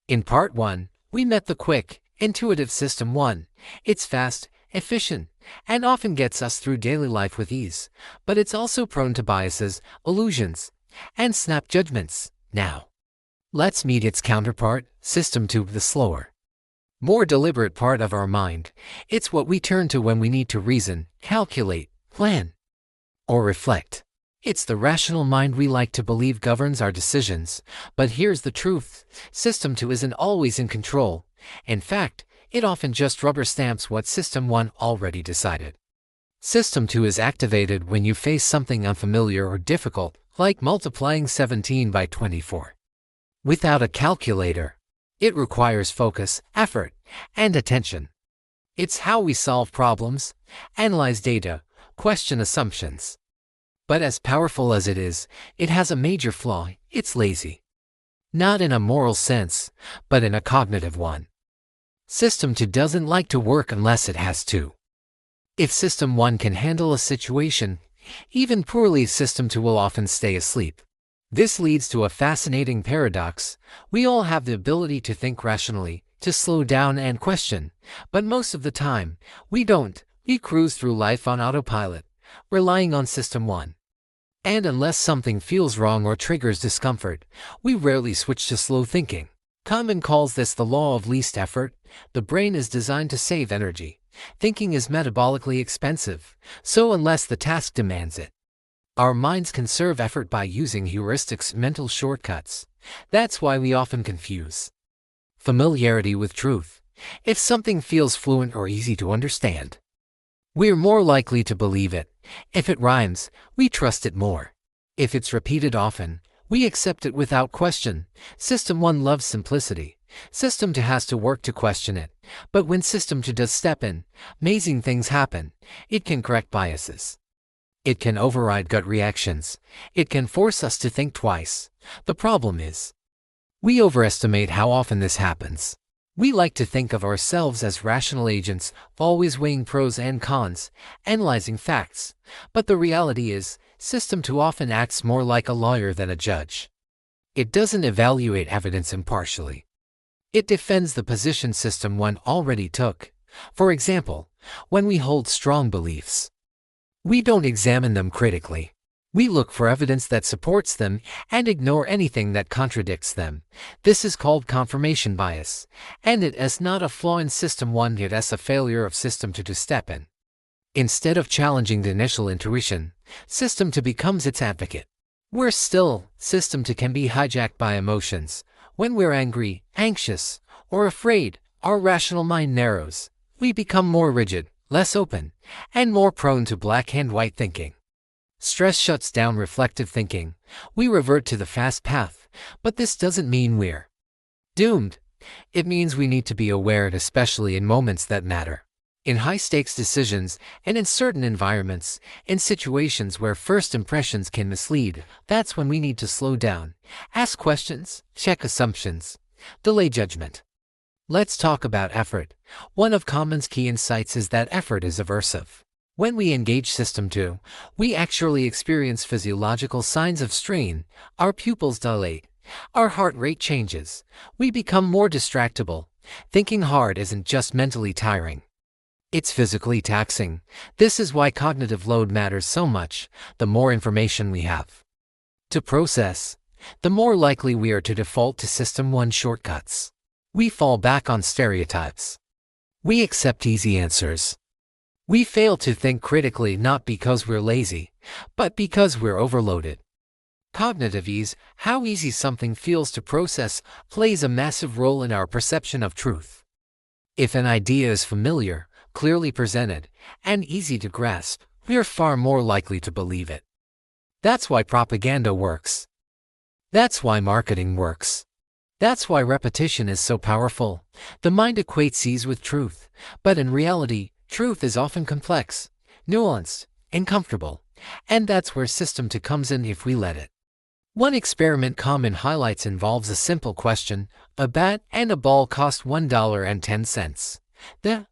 In Part 1, we met the quick, intuitive System 1. It's fast, efficient, and often gets us through daily life with ease, but it's also prone to biases, illusions, and snap judgments. Now, let's meet its counterpart, System 2, the slower, more deliberate part of our mind. It's what we turn to when we need to reason, calculate, plan, or reflect. It's the rational mind we like to believe governs our decisions. But here's the truth. System 2 isn't always in control. In fact, it often just rubber stamps what System 1 already decided. System 2 is activated when you face something unfamiliar or difficult, like multiplying 17 by 24. Without a calculator, it requires focus, effort, and attention. It's how we solve problems, analyze data, question assumptions. But as powerful as it is, it has a major flaw: it's lazy. Not in a moral sense, but in a cognitive one. System 2 doesn't like to work unless it has to. If System 1 can handle a situation, even poorly, System 2 will often stay asleep. This leads to a fascinating paradox. We all have the ability to think rationally, to slow down and question, but most of the time, we don't. We cruise through life on autopilot, relying on System 1. And unless something feels wrong or triggers discomfort, we rarely switch to slow thinking. Kahneman calls this the law of least effort. The brain is designed to save energy. Thinking is metabolically expensive, so unless the task demands it, our minds conserve effort by using heuristics, mental shortcuts. That's why we often confuse familiarity with truth. If something feels fluent or easy to understand, we're more likely to believe it. If it rhymes, we trust it more. If it's repeated often, we accept it without question. System 1 loves simplicity. System 2 has to work to question it. But when System 2 does step in, amazing things happen. It can correct biases. It can override gut reactions. It can force us to think twice. The problem is, we overestimate how often this happens. We like to think of ourselves as rational agents, always weighing pros and cons, analyzing facts. But the reality is, System 2 often acts more like a lawyer than a judge. It doesn't evaluate evidence impartially. It defends the position System 1 already took. For example, when we hold strong beliefs, we don't examine them critically. We look for evidence that supports them and ignore anything that contradicts them. This is called confirmation bias, and it is not a flaw in System 1, it is a failure of System 2 to step in. Instead of challenging the initial intuition, System 2 becomes its advocate. Worse still, System 2 can be hijacked by emotions. When we're angry, anxious, or afraid, our rational mind narrows. We become more rigid, less open, and more prone to black and white thinking. Stress shuts down reflective thinking. We revert to the fast path, but this doesn't mean we're doomed. It means we need to be aware, especially in moments that matter. In high-stakes decisions, and in certain environments, in situations where first impressions can mislead, that's when we need to slow down, ask questions, check assumptions, delay judgment. Let's talk about effort. One of Kahneman's key insights is that effort is aversive. When we engage System 2, we actually experience physiological signs of strain. Our pupils dilate. Our heart rate changes. We become more distractible. Thinking hard isn't just mentally tiring. It's physically taxing. This is why cognitive load matters so much. The more information we have to process, the more likely we are to default to System 1 shortcuts. We fall back on stereotypes. We accept easy answers. We fail to think critically, not because we're lazy, but because we're overloaded. Cognitive ease, how easy something feels to process, plays a massive role in our perception of truth. If an idea is familiar, clearly presented, and easy to grasp, we're far more likely to believe it. That's why propaganda works. That's why marketing works. That's why repetition is so powerful. The mind equates ease with truth, but in reality, truth is often complex, nuanced, uncomfortable, and that's where System 2 comes in if we let it. One experiment Kahneman highlights involves a simple question: a bat and a ball cost $1.10. The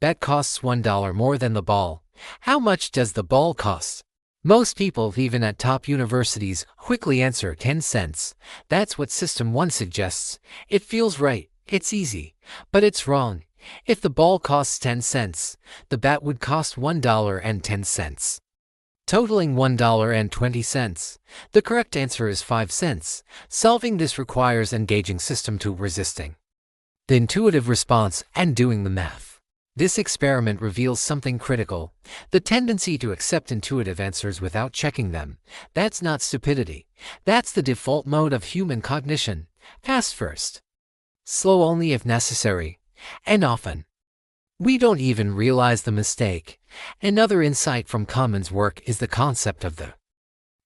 bat costs $1 more than the ball. How much does the ball cost? Most people, even at top universities, quickly answer 10 cents. That's what System 1 suggests. It feels right, it's easy, but it's wrong. If the ball costs 10 cents, the bat would cost $1.10, totaling $1.20. The correct answer is 5 cents. Solving this requires engaging System 2 resisting the intuitive response and doing the math. This experiment reveals something critical: the tendency to accept intuitive answers without checking them. That's not stupidity. That's the default mode of human cognition. Fast first, slow only if necessary, and often we don't even realize the mistake. Another insight from Kahneman's work is the concept of the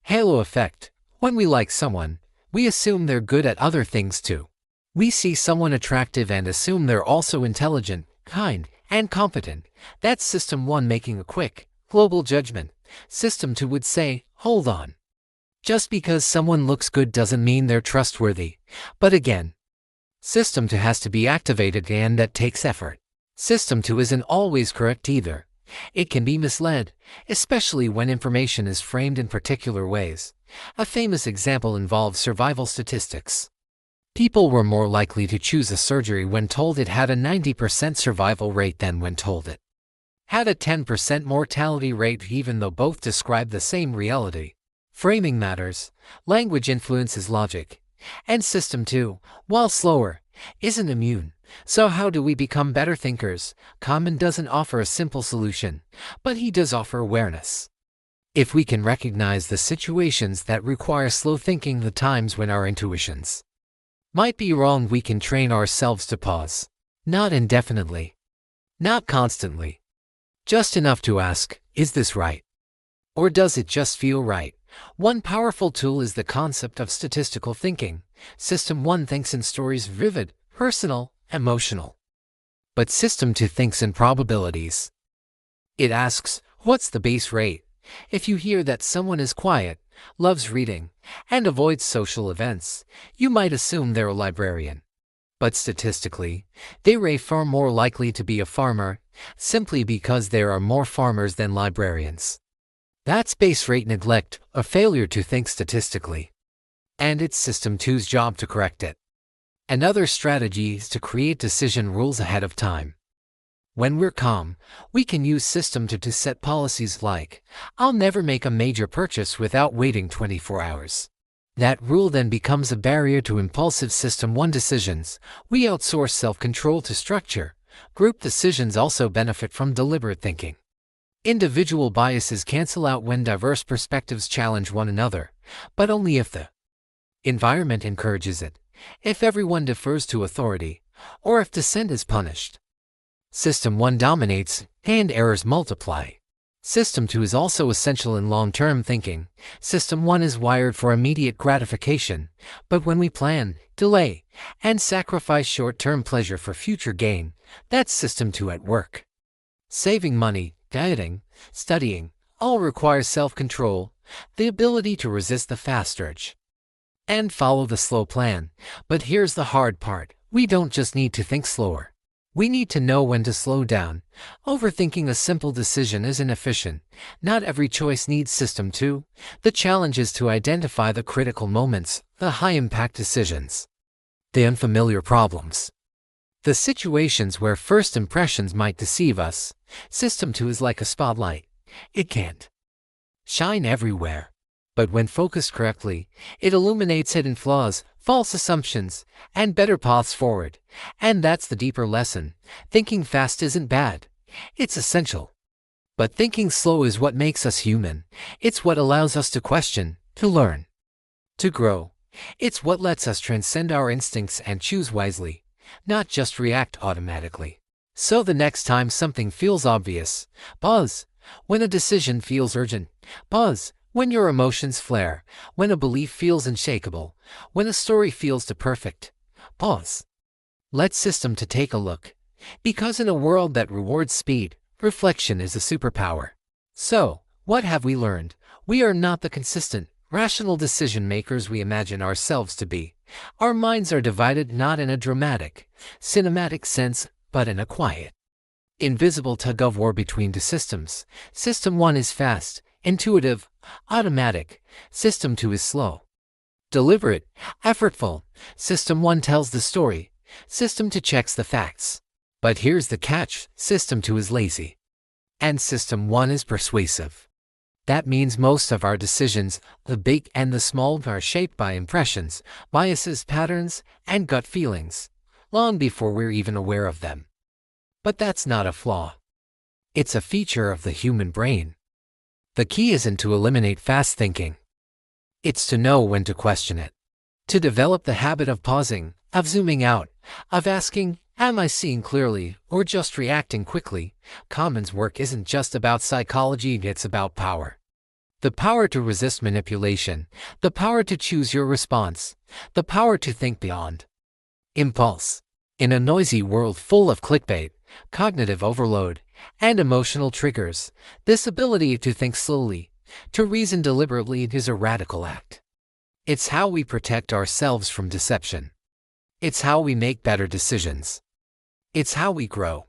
halo effect. When we like someone, we assume they're good at other things too. We see someone attractive and assume they're also intelligent, kind, and competent. That's System 1 making a quick, global judgment. System 2 would say, hold on. Just because someone looks good doesn't mean they're trustworthy. But again, System 2 has to be activated, and that takes effort. System 2 isn't always correct either. It can be misled, especially when information is framed in particular ways. A famous example involves survival statistics. People were more likely to choose a surgery when told it had a 90% survival rate than when told it had a 10% mortality rate, even though both describe the same reality. Framing matters. Language influences logic. And System 2, while slower, isn't immune. So how do we become better thinkers? Kahneman doesn't offer a simple solution, but he does offer awareness. If we can recognize the situations that require slow thinking, the times when our intuitions might be wrong, we can train ourselves to pause. Not indefinitely. Not constantly. Just enough to ask, is this right? Or does it just feel right? One powerful tool is the concept of statistical thinking. System 1 thinks in stories: vivid, personal, emotional. But System 2 thinks in probabilities. It asks, what's the base rate? If you hear that someone is quiet, loves reading, and avoids social events, you might assume they're a librarian. But statistically, they are far more likely to be a farmer, simply because there are more farmers than librarians. That's base rate neglect, a failure to think statistically. And it's System 2's job to correct it. Another strategy is to create decision rules ahead of time. When we're calm, we can use System 2 to set policies like, I'll never make a major purchase without waiting 24 hours. That rule then becomes a barrier to impulsive System 1 decisions. We outsource self-control to structure. Group decisions also benefit from deliberate thinking. Individual biases cancel out when diverse perspectives challenge one another, but only if the environment encourages it, if everyone defers to authority, or if dissent is punished. System 1 dominates, and errors multiply. System 2 is also essential in long-term thinking. System 1 is wired for immediate gratification, but when we plan, delay, and sacrifice short-term pleasure for future gain, that's System 2 at work. Saving money, dieting, studying, all require self-control, the ability to resist the fast urge and follow the slow plan. But here's the hard part: we don't just need to think slower. We need to know when to slow down. Overthinking a simple decision is inefficient. Not every choice needs System 2. The challenge is to identify the critical moments, the high-impact decisions, the unfamiliar problems, the situations where first impressions might deceive us. System 2 is like a spotlight. It can't shine everywhere, but when focused correctly, it illuminates hidden flaws, false assumptions, and better paths forward. And that's the deeper lesson. Thinking fast isn't bad. It's essential. But thinking slow is what makes us human. It's what allows us to question, to learn, to grow. It's what lets us transcend our instincts and choose wisely, not just react automatically. So the next time something feels obvious, pause. When a decision feels urgent, pause. When your emotions flare, when a belief feels unshakable, when a story feels too perfect, pause. Let System 2 take a look. Because in a world that rewards speed, reflection is a superpower. So, what have we learned? We are not the consistent, rational decision makers we imagine ourselves to be. Our minds are divided not in a dramatic, cinematic sense, but in a quiet, invisible tug-of-war between two systems. System 1 is fast. intuitive, automatic. System 2 is slow, deliberate, effortful. System 1 tells the story. System 2 checks the facts. But here's the catch: System 2 is lazy, and System 1 is persuasive. That means most of our decisions, the big and the small, are shaped by impressions, biases, patterns, and gut feelings, long before we're even aware of them. But that's not a flaw. It's a feature of the human brain. The key isn't to eliminate fast thinking. It's to know when to question it. To develop the habit of pausing, of zooming out, of asking, am I seeing clearly, or just reacting quickly? Commons work isn't just about psychology, it's about power. The power to resist manipulation, the power to choose your response, the power to think beyond impulse. In a noisy world full of clickbait, cognitive overload, and emotional triggers, this ability to think slowly, to reason deliberately, is a radical act. It's how we protect ourselves from deception. It's how we make better decisions. It's how we grow.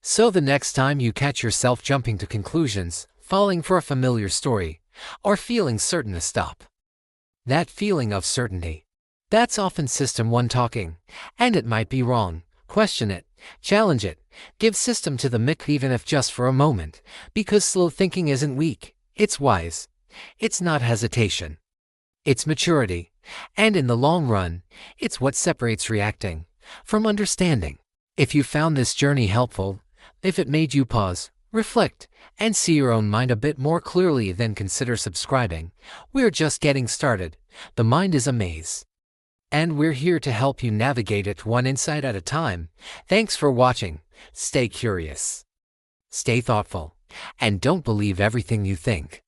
So the next time you catch yourself jumping to conclusions, falling for a familiar story, or feeling certain to stop, that feeling of certainty, that's often System 1 talking, and it might be wrong. Question it, challenge it, give System to the mic, even if just for a moment, because slow thinking isn't weak, it's wise. It's not hesitation. It's maturity. And in the long run, it's what separates reacting from understanding. If you found this journey helpful, if it made you pause, reflect, and see your own mind a bit more clearly, then consider subscribing. We're just getting started. The mind is a maze, and we're here to help you navigate it one insight at a time. Thanks for watching. Stay curious, stay thoughtful, and don't believe everything you think.